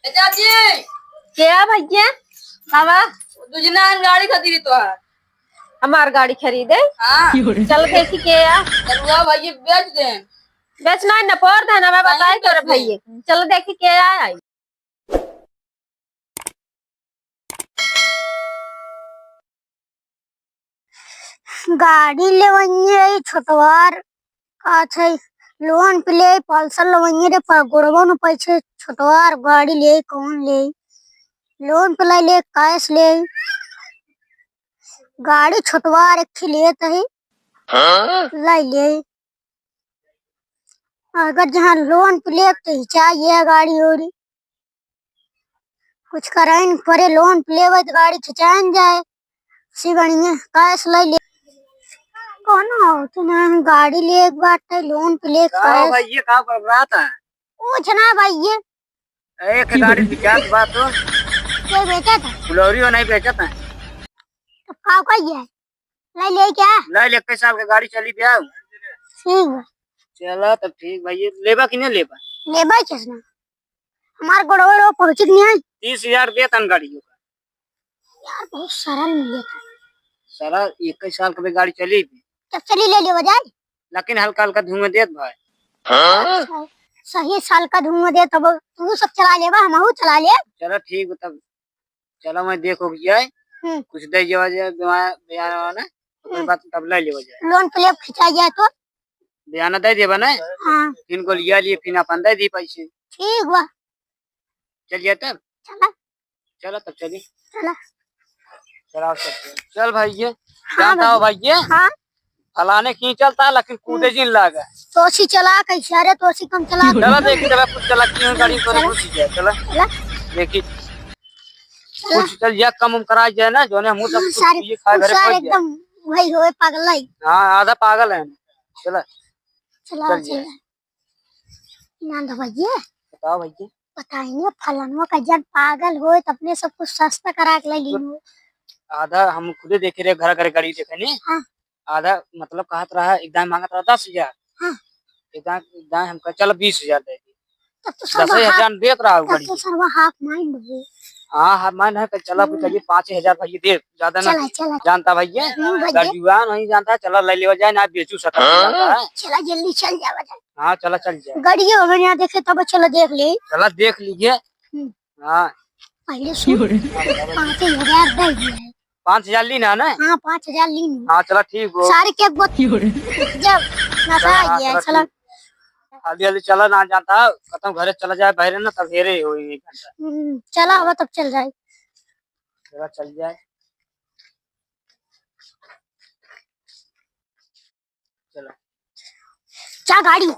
चाची क्या भैया बाबा दूजना गाड़ी खरीदी तो है। हमार गाड़ी खरीदे। हाँ चल देखी के या चलुआ भैया बेच दे। बेचना है न पोर देना मैं बताए तोरे भैया। चलो देखी के आई गाड़ी लेवइए छोटवार का छै लोन पे ले पल्सर लेवइए रे पर गोरबो न पैसे छोटवार गाड़ी ले कौन ले लोन पे ले कैश ले गाड़ी छोटवार एक ले तही ले अगर जहाँ लोन पे ले तो चाहिए गाड़ी ओरी कुछ कराइन परे लोन पे लेवे तो गाड़ी खिंचाइन जाए सिगणिए कैश ले कौन हो तो ना गाड़ी ले एक बार तो लोन पे ले कैश भैया का कर रहा था पूछ ना भैया एक गाड़ी बिचात बात हो ये बेचा था फुलौरी हो नहीं बेचा था तो का है ले क्या ले ले साल का गाड़ी चली दिया ठीक है चला तब ठीक भैया लेबा कि नहीं लेबा लेबा किसना हमार गोड़ो पहुंच नहीं है 30,000 दे तन गाड़ी का यार बहुत सरल मिले था सारा 21 साल का भी गाड़ी चली भी तब चली ले ले जाए लेकिन हल्का हल्का धुआं देत भाई सही साल का धुआं दे तब तू सब चला लेबा हमहू चला ले चलो ठीक तब चलो मैं देखो जाए कुछ दे जावा जाए बयान ना कोई बात तब ले लेवा जाए लोन पे ले खिंचा जाए तो बयान दे देबा ना हां इनको लिया लिए फिर अपन दे दी पैसे ठीक बा चलिए तब चला चलो तब चली चला चला चल भैया जानता हो भैया हां फलाने की चलता लेकिन कूदे जिन लागा तोसी चला कैसे रे तोसी कम चला चलो देखी जब कुछ चला क्यों गाड़ी को खुश जाए चलो देखी कुछ चल या कम करा जाए ना जो ने मुंह सब कुछ ये खा घर पहुंच एकदम वही होए पागल है हां आधा पागल है चलो चला चला ना भैया बताओ भैया बताइए फलानवा का जन पागल होए तो अपने सब कुछ सस्ता करा के ले ली आधा हम खुद देखे रहे घर घर गाड़ी देखे नहीं हां आधा मतलब कहत रहा एकदम मांगत रहा 10,000 हां एकदम एकदम हमका चलो 20,000 दे दी तब तो सब 10,000 देत रहा गाड़ी तो सर्व हाफ माइंड हो हाँ हाँ मान है चलो फिर चलिए 5,000 भैया दे ज्यादा ना चला जानता भैया गाड़ीवा नहीं जानता चलो ले ले जाए ना बेचू सकता है चला जल्दी चल जावा जाए हाँ चला चल जाए गाड़ी अगर यहाँ देखे तब चलो देख ले चला देख लीजिए हाँ पहले सुन 5,000 दे दिया 5,000 ली ना हाँ 5,000 ली हाँ चला ठीक हो सारे के जब नशा आ गया चला जल्दी जल्दी चला ना जानता खत्म घरे चला जाए बहरे ना तब हेरे हो 1 घंटा चला अब तब चल जाए चला चल जाए चलो चा गाड़ी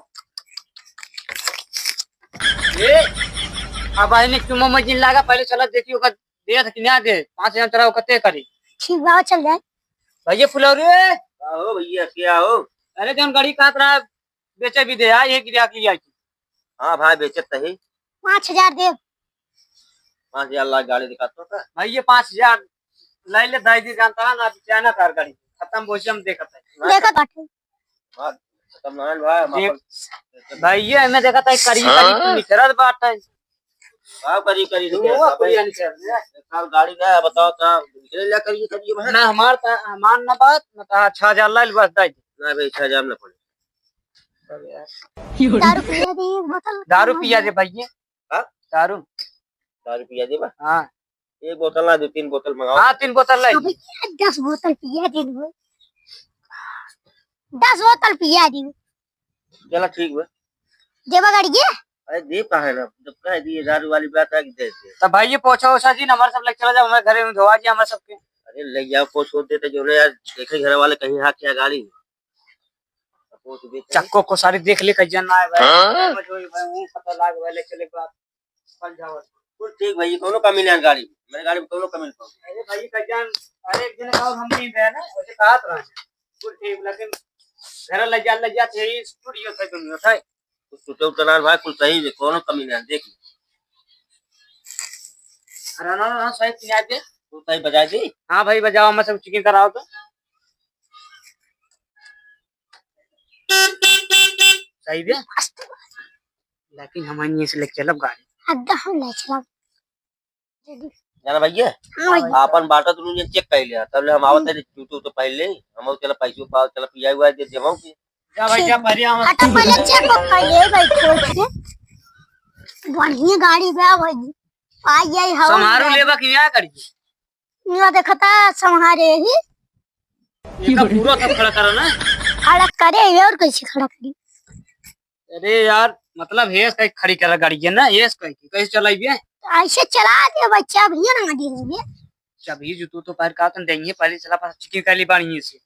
ए अब आने क्यों मजीन लगा पहले चला देखियो का दे था कि ना दे 5,000 चला कते करी ठीक बात चल जाए भैया फुलौरी हो भैया क्या हो अरे जन गाड़ी काट रहा बेचे भी दे यार ये गिरा के लिया हाँ भाई बेचत ही 5,000 दे 5,000 लाख गाड़ी दिखाता था भैया 5,000 ले ले दाई दी जानता है ना चाइना कार गाड़ी खत्म बोझ हम देखा था देखा बाटे हाँ खत्म नारायण भाई हमारे भैया मैं देखा था करी करी निकरत बात है आप करी करी वो करिया निकल साल गाड़ी का है बताओ था ले करिए करिए भाई ना हमार ना बात ना 6,000 ले बस दाई ना भाई 6,000 ना पड़े दारू पिया दे एक बोतल दारू पिया दे भैया हाँ दारू पिया दे बा हाँ एक बोतल ना 2-3 बोतल मंगाओ हाँ 3 बोतल ले 10 बोतल पिया दे 10 बोतल पिया दे चला ठीक है देवा गाड़ी के अरे दे पाए ना जब कह दिए दारू वाली बात है कि दे दे तो भाई ये पहुंचा उसा जी हमारे सब लेके चला जाओ हमारे घरे में धोवा जी हमारे सबके अरे ले जाओ पोछ होते थे जो यार देखे घर वाले कहीं हाँ क्या गाड़ी चक्को को सारी देख ले कजन ना है भाई वो पता लाग वाले चले बात चल जाओ कुल ठीक भाई कोनो कमी नहीं गाड़ी मेरे गाड़ी में कोनो कमी नहीं अरे भाई कजन अरे एक दिन का हम नहीं है ना वैसे कहा था कुल ठीक लेकिन घर ले जा थे स्टूडियो से दुनिया था कुछ टूटे उतनार भाई कुल सही है कोनो कमी नहीं देख अरे ना सही पिया दे तू सही बजा दी हाँ भाई बजाओ मैं सब चिकन कराओ तो सही दे लेकिन हमारे से लेके चलब गाड़ी अग्गा हम ले चला जाना भैया हाँ भैया आपन बाटा तो नुन चेक कर लिया तब ले हम आवत है टूटू तो पहले हम चला पैसों पाओ चला पिया हुआ दे देवो की जा भैया पहले हम हटा पहले चेक कर ले बैठो छे बढ़िया गाड़ी बा भाई आई आई हवा समारो लेबा कि क्या करी निया देखता संहारे ही एका पूरा सब खड़ा करा ना। खड़ा करे और कैसे खड़ा करी अरे यार मतलब हेस कहीं खड़ी करा गाड़ी है ना, हेस कहीं कैसे चलाइए। ऐसे चला दे बच्चा भैया ना दे चबी जूतू तो पैर का तो देंगे पहले चला पास चिकन काली बाणी से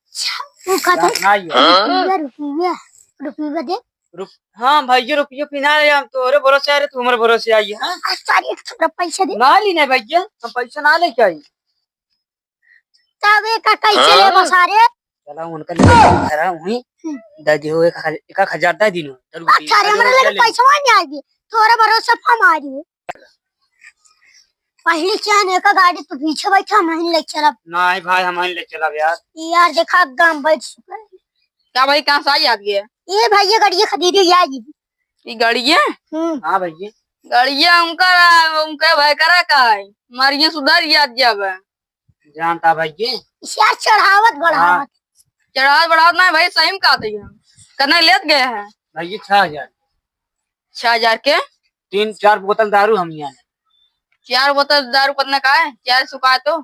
वो कहता ना रुपया रुपया दे रुप हाँ भैया रुपये पिना ले हम तोरे भरोसे आ रहे तू हमारे भरोसे आई है। हाँ आज सारी थोड़ा पैसा दे ना ली नहीं भैया हम पैसा ना लेके आई। तब एक कैसे ले बसारे चला उनका ले हुई दादी हो 1000 दे दिन अच्छा रे हमरा लगे पैसा नहीं आएगी तोरे भरोसे फम आ रही है पहले क्या ने का गाड़ी तो पीछे बैठा मैं ले चला नहीं भाई हम ले चला यार देखा गांव बैठ चुका है क्या भाई कहाँ से आई आपकी है ये भैया गाड़ी खरीदी यार जी ये गाड़ी है? हाँ भैया गाड़िया उनका भाई करा का है मारिया सुधार याद जब जानता भैया यार चढ़ावत बढ़ावत चढ़ाव बढ़ाव ना भाई सही में कहा था करने लेत गए हैं भैया 6000 6000 के 3-4 बोतल दारू हम यहाँ 4 बोतल दारू पतना का है 4 सुखा तो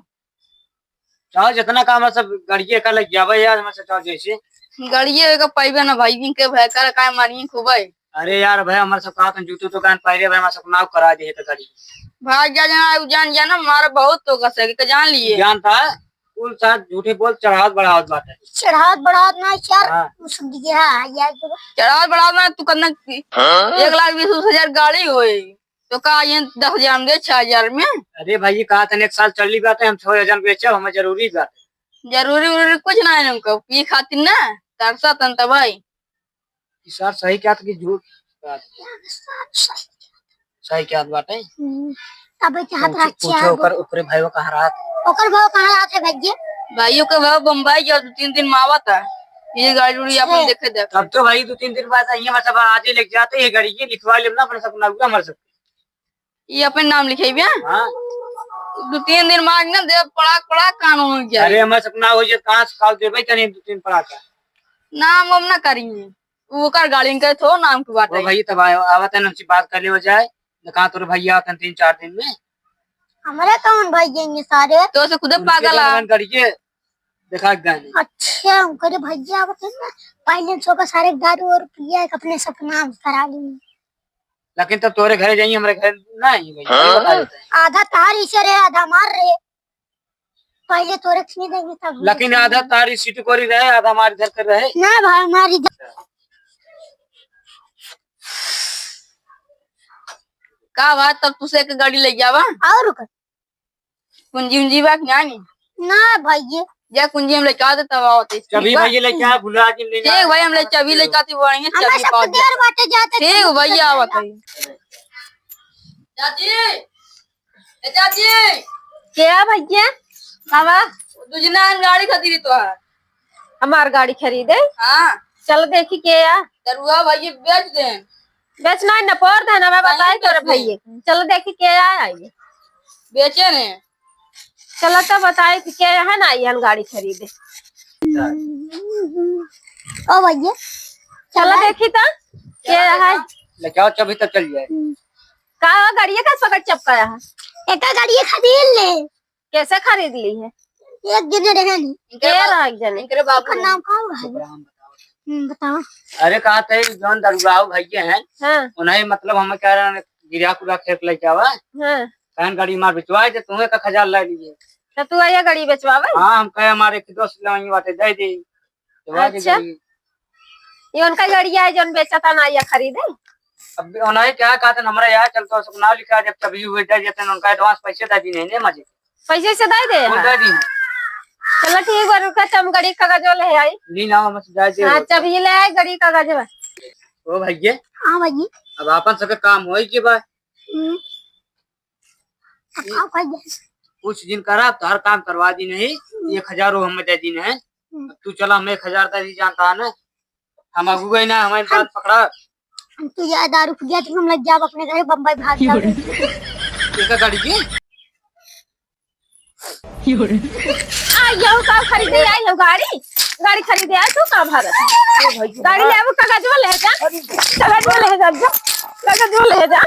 चाहो जितना काम है सब गाड़िए का लग गया भाई यार हमारे चाहो जैसे गाड़िए का पाइबे ना भाई के भाई कर का मारिए खूब है अरे यार भाई हमारे सब कहा जूतू दुकान पहले भाई हमारे सब नाव करा दे तो गाड़ी भाई जान जाना मारा बहुत तो कसे के जान लिए जानता है कुल साथ झूठे बोल चढ़ावत बढ़ावत बात है चढ़ावत बढ़ावत ना यार हाँ। सुन दिया यार चढ़ाव बढ़ाव ना तू करना 1,20,000 गाड़ी होए तो का ये 10,000 में दे 6,000 में अरे भाई कहा था एक साल चल ली बात है हम 6,000 बेचा हमें जरूरी बात है जरूरी कुछ ना है उनको पी खातिर ना तरसा तन भाई सर सही क्या था कि झूठ बात सही क्या बात है तब के हाथ पूछो रखिया ऊपर भाई वो कहाँ रहा ओकर भाव कहां रहा है भैया भाइयों का भाव बम्बई जो 3 दिन में आवा था ये गाड़ी उड़ी अपन देखे देख तब तो भाई 2-3 दिन बाद आइए मतलब आज ही लेके जाते ये गाड़ी ये लिखवा लेना अपने सब नाम मर सकते ये अपन नाम लिखे भी हाँ 2-3 दिन बाद ना दे पड़ा कानून क्या अरे हमारे सपना हो जाए कहाँ से काल दे भाई कहीं 2-3 पड़ा का नाम हम ना करेंगे वो कर गाड़ी के थो नाम की बात वो है भाई तब आवत है हमसे बात कर ले हो जाए कहाँ तोरे भैया आते 3-4 दिन में हमारे कौन भैया ये सारे तो से खुद पागल आ करिए देखा गाने अच्छा उनके भैया आवत है ना पहले सो का सारे दारू और पिया अपने सपना करा ली लेकिन तब तोरे घर जाइए हमारे घर नहीं भाई बता देते हैं आधा तार इसे रे आधा मार रहे पहले तो रखने देंगे तब लेकिन आधा तारी सीट कोरी रहे आधा हमारे घर कर रहे ना भाई हमारी का बात तब तुसे एक गाड़ी ले जावा और कुंजी उंजी बात नहीं ना भैया या कुंजी हम लेके आते तब आवते कभी भाई लेके आ भुला के ले ठीक भाई हम ले चाबी लेके आती बढ़िया हमें चाबी सब पाओ देर बाटे जाते ठीक भैया आवत है चाची ए चाची क्या भैया बाबा दुजना गाड़ी खरीदी तो है हमार गाड़ी खरीदे हाँ चलो देखी के या दरुआ भैया बेच दे बेचना है न पोर देना मैं बताई तोरे भैया चलो देखी के आइए बेचे ने चलो तो बताई थी के है ना ये गाड़ी खरीदे ओ भैया चलो देखी तो के है लेके आओ चाबी तब चल जाए का गाड़िया का पकड़ चपकाया है एक गाड़ी खरीद ले कैसे खरीद ली है एक दिन रहे नहीं के रहा एक जने इनके बाबू का नाम का है बताओ अरे कहा थे जौन दरुआव भैया हैं हाँ उन्हें मतलब हमें कह रहे हैं गिरा कुड़ा खेत लेके आवा हाँ कहन गाड़ी मार बिचवाए थे तुम्हें का 1000 ले लीजिए तो तू आया गाड़ी बेचवावे हाँ हम कहे हमारे एक दोस्त लाएंगे बातें दे दी अच्छा। ये उनका गाड़िया है जौन बेचा था ना या खरीदे अब उन्हें क्या कहा था हमारा यहाँ चलता सपना लिखा जब तभी हुए दे देते हैं उनका एडवांस पैसे दे दी नहीं मजे पैसे से दे दे दे दी चलो ठीक है रुका तुम गाड़ी कागज ले आई नहीं ना हम जाए दे हाँ चाबी ले आई गाड़ी कागज ओ भैया हां भैया अब अपन सबके काम होई के बा बताओ भैया कुछ दिन करा तो हर काम करवा दी नहीं 1000 हमें दे दी है तू चला हमें 1000 दे दी जानता है ना हम अगू गए ना हमारे बात पकड़ा तू या दारू पी गया तो हम लग जाब अपने घर बम्बई भाग जाओ एक गाड़ी की आई हो का खरीदे आई हो गाड़ी खरीदे आई तू का भारत गाड़ी ले वो कागज वाले है जा कागज वाले है जा कागज वाले है जा